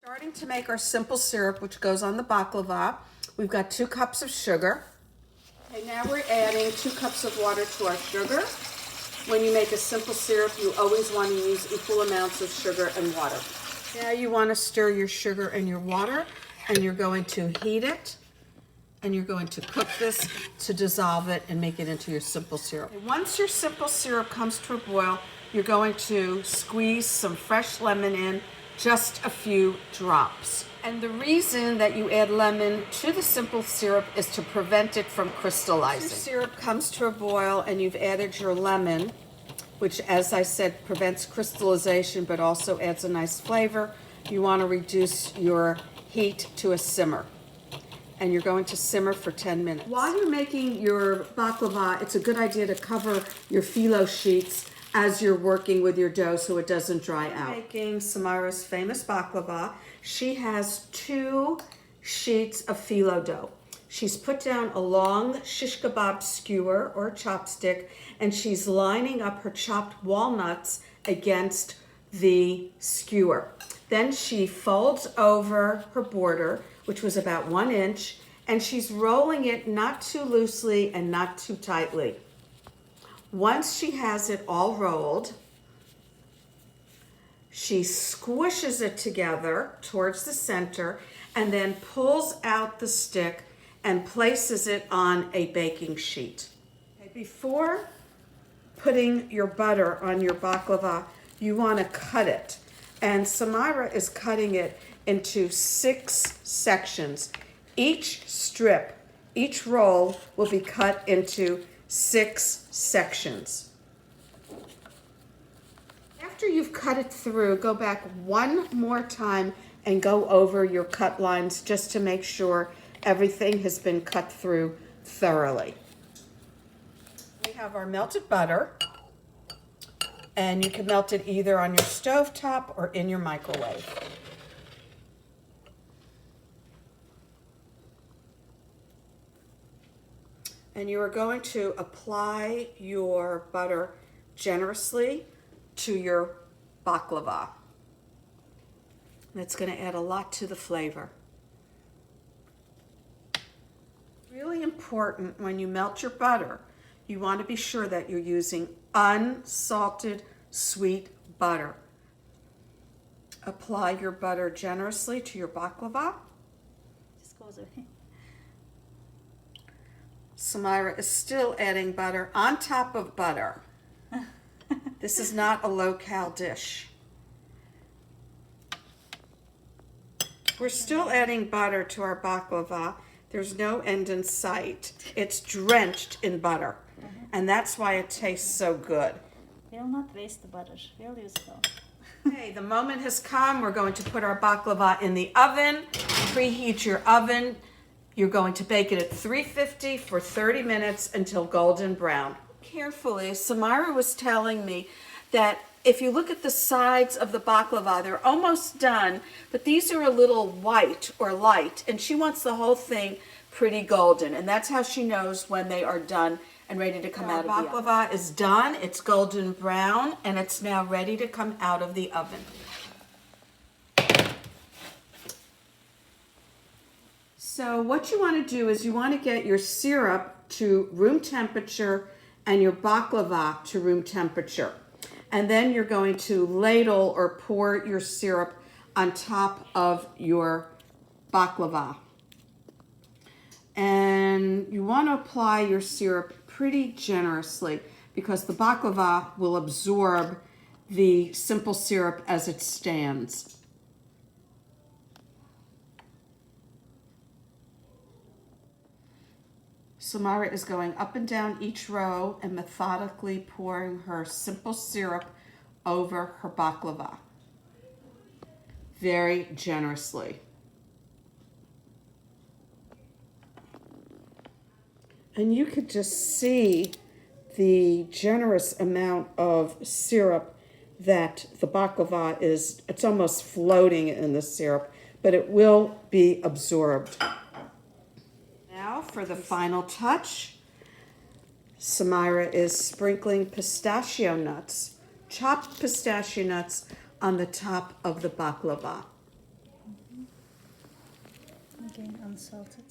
Starting to make our simple syrup, which goes on the baklava. We've got 2 cups of sugar. Okay, now we're adding 2 cups of water to our sugar. When you make a simple syrup, you always want to use equal amounts of sugar and water. Now you want to stir your sugar and your water, and you're going to heat it, and you're going to cook this to dissolve it and make it into your simple syrup. Once your simple syrup comes to a boil, you're going to squeeze some fresh lemon in, just a few drops. And the reason that you add lemon to the simple syrup is to prevent it from crystallizing. Once your syrup comes to a boil and you've added your lemon, which, as I said, prevents crystallization but also adds a nice flavor, you want to reduce your heat to a simmer. And you're going to simmer for 10 minutes. While you're making your baklava, it's a good idea to cover your phyllo sheets as you're working with your dough so it doesn't dry out. Making Samira's famous baklava, she has 2 sheets of phyllo dough. She's put down a long shish kebab skewer or chopstick, and she's lining up her chopped walnuts against the skewer. Then she folds over her border, which was about 1 inch, and she's rolling it not too loosely and not too tightly. Once she has it all rolled, she squishes it together towards the center and then pulls out the stick and places it on a baking sheet. Okay, before putting your butter on your baklava, you want to cut it. And Samira is cutting it into 6 sections. Each strip, each roll will be cut into 6 sections. After you've cut it through, go back one more time and go over your cut lines just to make sure everything has been cut through thoroughly. We have our melted butter, and you can melt it either on your stove top or in your microwave. And you are going to apply your butter generously to your baklava. And it's going to add a lot to the flavor. Really important when you melt your butter, you want to be sure that you're using unsalted sweet butter. Apply your butter generously to your baklava. Just goes away. Samira is still adding butter on top of butter. This is not a low-cal dish. We're still adding butter to our baklava. There's no end in sight. It's drenched in butter. And that's why it tastes so good. We'll not waste the butter. We'll use it all. Okay, the moment has come. We're going to put our baklava in the oven. Preheat your oven. You're going to bake it at 350 for 30 minutes until golden brown. Carefully, Samira was telling me that if you look at the sides of the baklava, they're almost done, but these are a little white or light, and she wants the whole thing pretty golden, and that's how she knows when they are done and ready to come out of the oven. Baklava is done, it's golden brown, and it's now ready to come out of the oven. So what you want to do is you want to get your syrup to room temperature and your baklava to room temperature. And then you're going to ladle or pour your syrup on top of your baklava. And you want to apply your syrup pretty generously because the baklava will absorb the simple syrup as it stands. Samira is going up and down each row and methodically pouring her simple syrup over her baklava. Very generously. And you could just see the generous amount of syrup that the baklava is. It's almost floating in the syrup, but it will be absorbed. Now for the final touch, Samira is sprinkling pistachio nuts, chopped pistachio nuts on the top of the baklava. Again, unsalted.